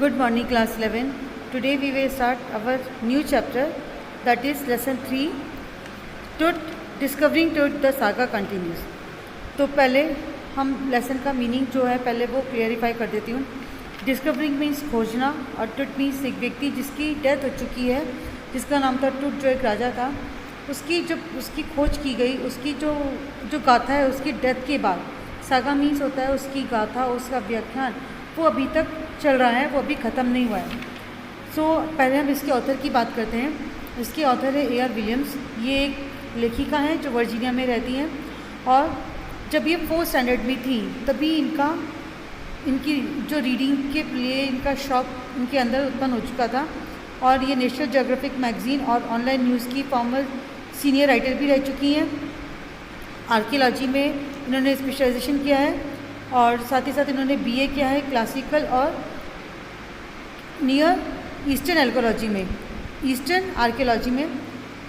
Good morning, class 11. Today we will start our new chapter, that is lesson 3, Tut, discovering Tut, the saga continues. तो पहले हम lesson का meaning जो है पहले वो क्लियरिफाई कर देती हूँ. डिस्कवरिंग मीन्स खोजना और टुट मीन्स एक व्यक्ति जिसकी डेथ हो चुकी है, जिसका नाम था टुट, जो एक राजा था. उसकी जब उसकी खोज की गई, उसकी जो गाथा है उसकी डेथ के बाद, सागा मीन्स होता है उसकी गाथा, उसका व्याख्यान, वो अभी तक चल रहा है, वो अभी ख़त्म नहीं हुआ है. पहले हम इसके ऑथर की बात करते हैं. इसके ऑथर है A.R. विलियम्स. ये एक लेखिका हैं जो वर्जीनिया में रहती हैं, और जब ये 4th स्टैंडर्ड में थी तभी इनकी जो रीडिंग के लिए इनका शौक इनके अंदर उत्पन्न हो चुका था, और ये नेशनल ज्योग्राफिक मैगज़ीन और ऑनलाइन न्यूज़ की फॉर्मल सीनियर राइटर भी रह चुकी हैं. आर्कियोलॉजी में इन्होंने स्पेशलाइजेशन किया है, और साथ ही साथ इन्होंने BA किया है क्लासिकल और नियर ईस्टर्न आर्कियोलॉजी में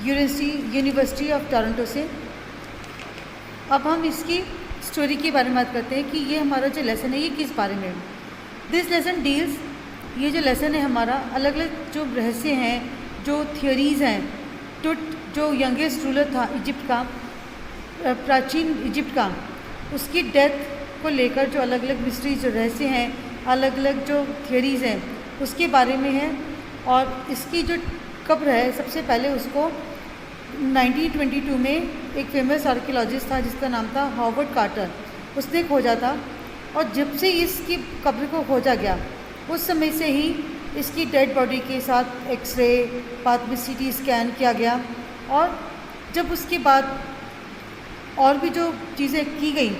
यूनिवर्सिटी ऑफ टोरंटो से. अब हम इसकी स्टोरी के बारे में बात करते हैं कि ये हमारा जो लेसन है ये किस बारे में. दिस लेसन डील्स, ये जो लेसन है हमारा, अलग अलग जो रहस्य हैं, जो थियोरीज़ हैं. टुट जो यंगेस्ट रूलर था इजिप्ट का, प्राचीन इजिप्ट का, उसकी डेथ को लेकर जो अलग अलग मिस्ट्रीज, जो रहस्य हैं, अलग अलग जो थियोरीज़ हैं, उसके बारे में है. और इसकी जो कब्र है, सबसे पहले उसको 1922 में एक फेमस आर्कियोलॉजिस्ट था जिसका नाम था हॉवर्ड कार्टर, उसने खोजा था. और जब से इसकी कब्र को खोजा गया, उस समय से ही इसकी डेड बॉडी के साथ एक्सरे, बाद में CT स्कैन किया गया, और जब उसके बाद और भी जो चीज़ें की गई,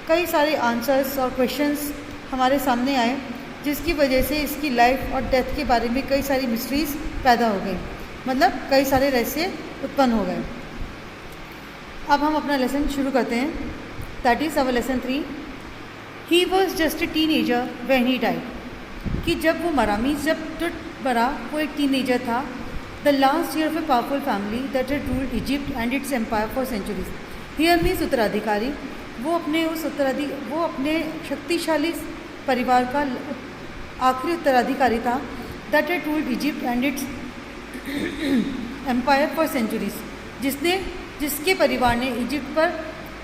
कई सारे आंसर्स और क्वेश्चंस हमारे सामने आए, जिसकी वजह से इसकी लाइफ और डेथ के बारे में कई सारी मिस्ट्रीज़ पैदा हो गई, मतलब कई सारे रहस्य उत्पन्न हो गए. अब हम अपना लेसन शुरू करते हैं. That is our lesson 3. He was just a teenager when he died. कि जब वो मरा, मीन्स जब टुट मरा, वो एक टीनेजर था. The last year of a powerful family that had ruled Egypt and its empire for centuries. Heir means उत्तराधिकारी. वो अपने शक्तिशाली परिवार का आखिरी उत्तराधिकारी था. That had ruled Egypt and its empire for centuries. जिसके परिवार ने इजिप्ट पर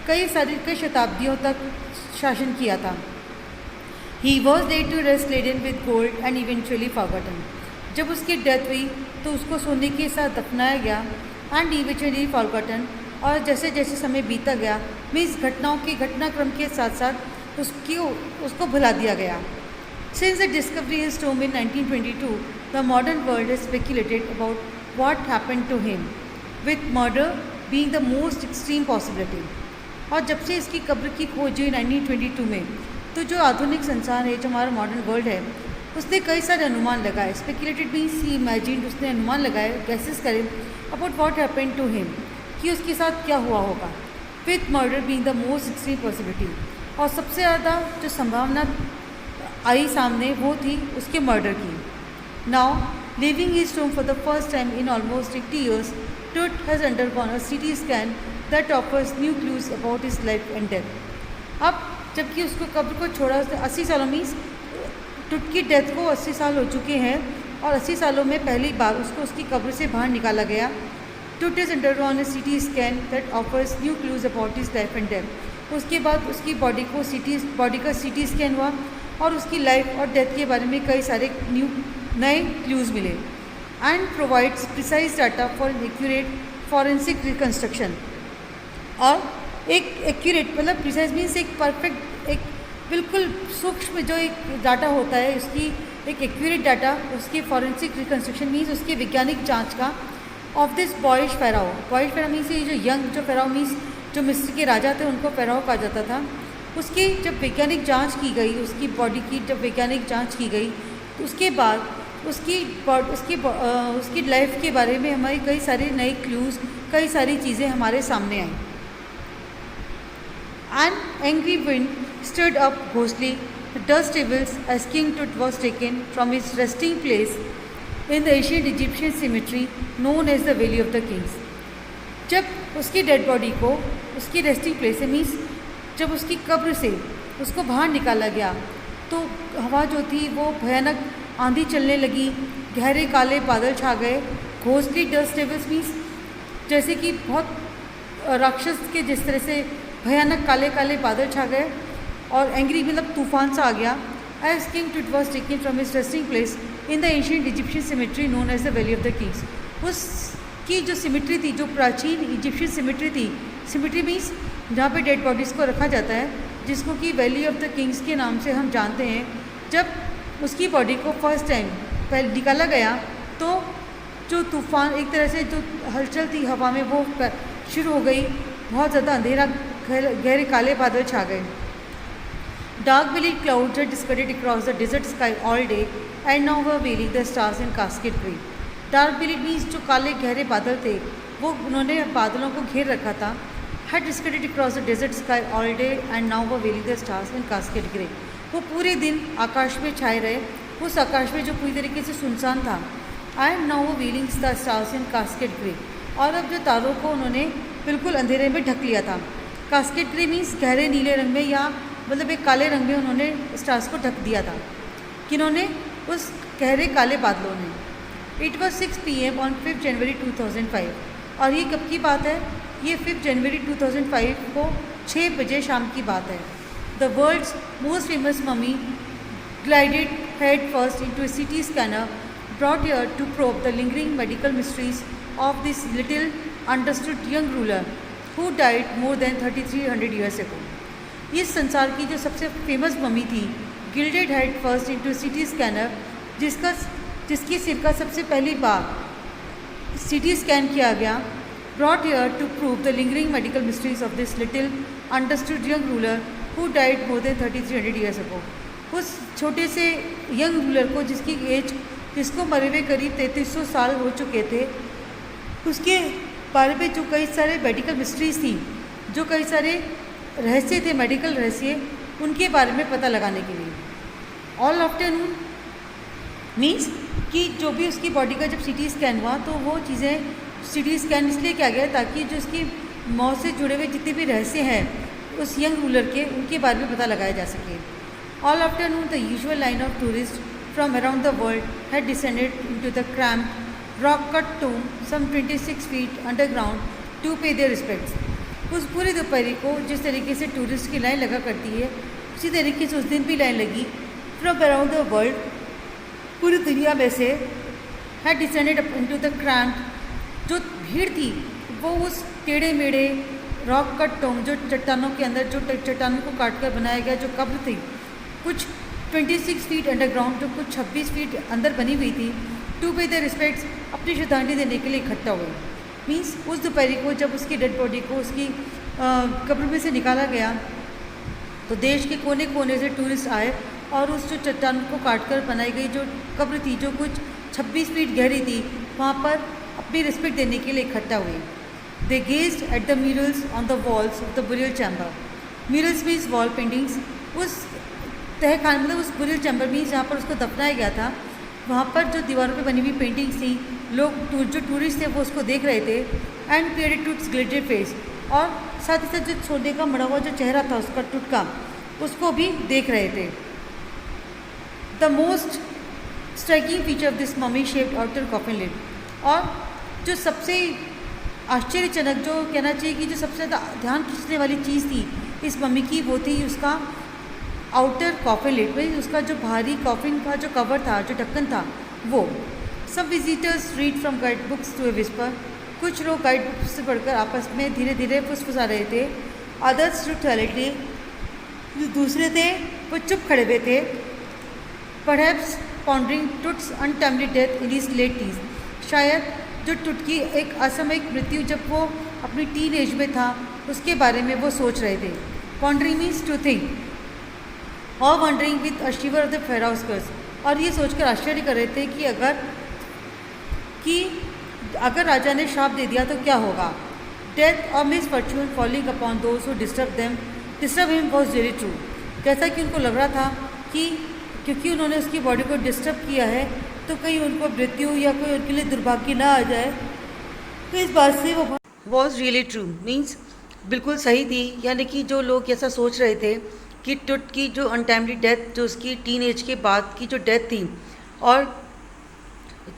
कई शताब्दियों तक शासन किया था. He was led to rest laden with gold and eventually forgotten. जब उसकी डेथ हुई तो उसको सोने के साथ दफनाया गया, एंड इवेंचुअली फॉरगॉटन. और जैसे जैसे समय बीता गया, मीन्स घटनाक्रम के साथ साथ उसको भुला दिया गया. Since the discovery of his tomb in 1922, the modern world has speculated about what happened to him, with murder being the most extreme possibility. और जब से इसकी कब्र की खोज हुई 1922 में, तो जो आधुनिक संसार है, जो हमारा मॉडर्न वर्ल्ड है, उसने कई सारे अनुमान लगाए. स्पेकुलेटेड मीन्स ही इमेजिन्ड, उसने अनुमान लगाए, गैसेस करे about what happened to him, कि उसके साथ क्या हुआ होगा. With murder being the most extreme possibility. और सबसे ज़्यादा जो संभावना आई सामने वो थी उसके मर्डर की. Now living his tomb for the first time in almost 80 years, Tut has undergone a CT scan that offers new clues about his life and death. अब जबकि उसको कब्र को छोड़ा, 80 सालों मीन्स टुट की डेथ को 80 साल हो चुके हैं, और 80 सालों में पहली बार उसको उसकी कब्र से बाहर निकाला गया. टुट is undergone a CT scan that offers new clues about his life and death. उसके बाद उसकी बॉडी का CT स्कैन हुआ, और उसकी लाइफ और डेथ के बारे में कई सारे नए क्लूज़ मिले. And provides precise data for accurate forensic reconstruction. और एक एक्यूरेट मतलब प्रिसाइज मीन्स एक परफेक्ट, एक बिल्कुल सूक्ष्म जो एक डाटा होता है, उसकी एक एक्यूरेट डाटा, उसकी फॉरेंसिक रिकन्स्ट्रक्शन मीन्स उसकी वैज्ञानिक जाँच का, of this boyish pharaoh. Boyish pharaoh means ये जो यंग जो फेराओ मीन्स जो मिस्र के राजा थे उनको फेराओ कहा जाता था. उसकी जब वैज्ञानिक जांच की गई, उसकी बॉडी की जब वैज्ञानिक जांच की गई, तो उसके बाद उसकी लाइफ के बारे में हमारी कई सारे नए क्लूज़, कई सारी चीज़ें हमारे सामने आई. An angry wind stirred up ghostly dust tables as King Tut was taken from his resting place in the ancient Egyptian cemetery known as the Valley of the Kings. जब उसकी डेड बॉडी को उसकी resting place से means जब उसकी कब्र से उसको बाहर निकाला गया, तो हवा जो थी वो भयानक आंधी चलने लगी, गहरे काले बादल छा गए। घोस्टली डस्ट डेविल्स मीन्स जैसे कि बहुत राक्षस के जिस तरह से भयानक काले काले बादल छा गए और एंग्री मतलब तूफान सा आ गया। As King Tut was taken from his resting place in the ancient Egyptian cemetery known as the Valley of the Kings. उसकी जो सिमेट्री थी, जो प्राचीन इजिप्शियन सिमेट्री थी, सिमेट्री मीन्स जहाँ पे डेड बॉडीज़ को रखा जाता है, जिसको कि वैली ऑफ द किंग्स के नाम से हम जानते हैं। जब उसकी बॉडी को फर्स्ट टाइम पहले निकाला गया तो जो तूफ़ान एक तरह से जो हलचल थी हवा में वो शुरू हो गई। बहुत ज़्यादा अंधेरा, गहरे काले बादल छा गए। Dark valid clouds had scudded across the desert sky all day and now were veiling the stars in cascade gray. Dark valid means जो काले गहरे बादल थे वो उन्होंने बादलों को घेर रखा था। had scudded across the desert sky all day and now were veiling the stars in cascade gray. वो पूरे दिन आकाश में छाए रहे, उस आकाश में जो पूरी तरीके से सुनसान था। and now were veiling the stars in cascade gray. और अब जो तारों को उन्होंने बिल्कुल अंधेरे में ढक लिया था। कास्केड ग्रे मीन्स गहरे नीले रंग में या मतलब एक काले रंग में उन्होंने स्टार्स को ढक दिया था। किन्होंने? उस गहरे काले बादलों ने। इट वॉज 6 PM ऑन 5 जनवरी 2005। और ये कब की बात है? ये 5 जनवरी 2005 को 6 बजे शाम की बात है। The world's most famous mummy glided head first into a CT scanner brought here to probe the lingering medical mysteries of this little understood young ruler who died more than 3300 years ago. इस संसार की जो सबसे famous mummy थी, gilded head first into CT scanner, जिसकी सिर का सबसे पहली बार CT स्कैन किया गया, brought here to prove the lingering medical mysteries of this little understood young ruler who died more than 3300 years ago. उस छोटे से यंग रूलर को जिसको मरे हुए करीब 3300 साल हो चुके थे, उसके बारे में जो कई सारे मेडिकल मिस्ट्रीज थी, जो कई सारे रहस्य थे, मेडिकल रहस्य, उनके बारे में पता लगाने के लिए। ऑल आफ्टरनून मीन्स कि जो भी उसकी बॉडी का जब CT स्कैन हुआ तो वो चीज़ें CT स्कैन इसलिए किया गया ताकि जो उसकी मौत से जुड़े हुए जितने भी रहस्य हैं उस यंग रूलर के, उनके बारे में पता लगाया जा सके। All afternoon the usual line of tourist from around the world had descended into the cramped rock cut tomb some 26 feet underground to pay their respects। उस पूरी दोपहरी को जिस तरीके से टूरिस्ट की लाइन लगा करती है, उसी तरीके से उस दिन भी लाइन लगी। फ्रॉम अराउंड द वर्ल्ड, पूरी दुनिया में से, had descended into the cramped, जो भीड़ थी वो उस टेढ़े मेढ़े रॉक कट टोम, जो चट्टानों के अंदर, जो चट्टानों को काट कर बनाया गया जो कब्र थी, कुछ 26 फीट अंडरग्राउंड, जो कुछ 26 फीट अंदर बनी हुई थी, टू पे द रिस्पेक्ट्स, अपनी श्रद्धांजलि देने के लिए इकट्ठा हुए। मीन्स उस दोपहरी को जब उसकी डेड बॉडी को उसकी कब्र में से निकाला गया तो देश के कोने कोने से टूरिस्ट आए और उस जो चट्टान को काट कर बनाई गई जो कब्र थी, जो कुछ 26 फीट गहरी थी, वहाँ पर अपनी रिस्पेक्ट देने के लिए इकट्ठा हुए। They gazed at the murals on the walls of the burial chamber. Murals means wall paintings. उस तहखाने मतलब उस बुरियल चैम्बर मीन्स जहाँ पर उसको दफनाया गया था, वहाँ पर जो दीवारों पे बनी हुई पेंटिंग्स थी, लोग जो टूरिस्ट थे वो उसको देख रहे थे। एंड क्रिएटेड टूट्स ग्लिटेड फेस, और साथ ही साथ जो सोने का मड़ा हुआ जो चेहरा था उसका टुटका, उसको भी देख रहे थे। The most striking feature of this mummy shaped outer coffin lid, और जो सबसे आश्चर्यजनक, जो कहना चाहिए कि जो सबसे ज़्यादा ध्यान खींचने वाली चीज़ थी इस मम्मी की, वो थी उसका आउटर कॉफिन लिड, भाई उसका जो बाहरी कॉफिन का जो कवर था, जो ढक्कन था वो। सब visitors read from guide books to a whisper, कुछ लोग गाइड बुक्स से पढ़कर आपस में धीरे धीरे फुसफुसा रहे थे। अदर्स टू टॉयलेटली, जो दूसरे थे वो चुप खड़े हुए थे। Perhaps pondering Tut's untimely death in his late teens, शायद जो टुट की एक असामयिक मृत्यु जब वो अपनी टीन एज में था उसके बारे में वो सोच रहे थे। पॉन्डरिंग मीन्स टू थिंक, और wondering with a shiver of the pharaoh's curse, और ये सोचकर आश्चर्य कर रहे थे कि अगर राजा ने श्राप दे दिया तो क्या होगा। डेथ और misfortune falling upon those who disturb him was very true. जैसा कि उनको लग रहा था कि क्योंकि उन्होंने उसकी बॉडी को डिस्टर्ब किया है तो कहीं उनको मृत्यु या कोई उनके लिए दुर्भाग्य ना आ जाए, तो इस बात से वो वॉज रियली ट्रू मीन्स बिल्कुल सही थी। यानी कि जो लोग ऐसा सोच रहे थे कि टुट की जो अनटाइमली डेथ, जो उसकी टीन एज के बाद की जो डेथ थी, और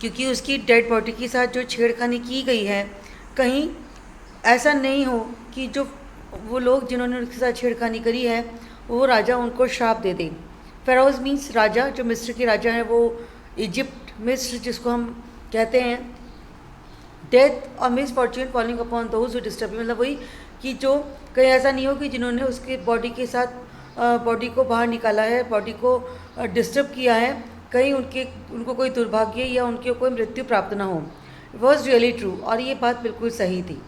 क्योंकि उसकी डेड बॉडी के साथ जो छेड़खानी की गई है, कहीं ऐसा नहीं हो कि जो वो लोग जिन्होंने उसके साथ छेड़खानी करी है वो राजा उनको श्राप दे दे। फ़राओज़ मीन्स राजा, जो मिस्र के राजा हैं वो इजिप्ट, मिस्र जिसको हम कहते हैं। डेथ और miss Fortune falling upon those who disturb, मतलब वही कि जो कहीं ऐसा नहीं हो कि जिन्होंने उसके बॉडी के साथ बॉडी को बाहर निकाला है, बॉडी को डिस्टर्ब किया है, कहीं उनको कोई दुर्भाग्य या उनकी कोई मृत्यु प्राप्त ना हो। इट वॉज रियली ट्रू, और ये बात बिल्कुल सही थी।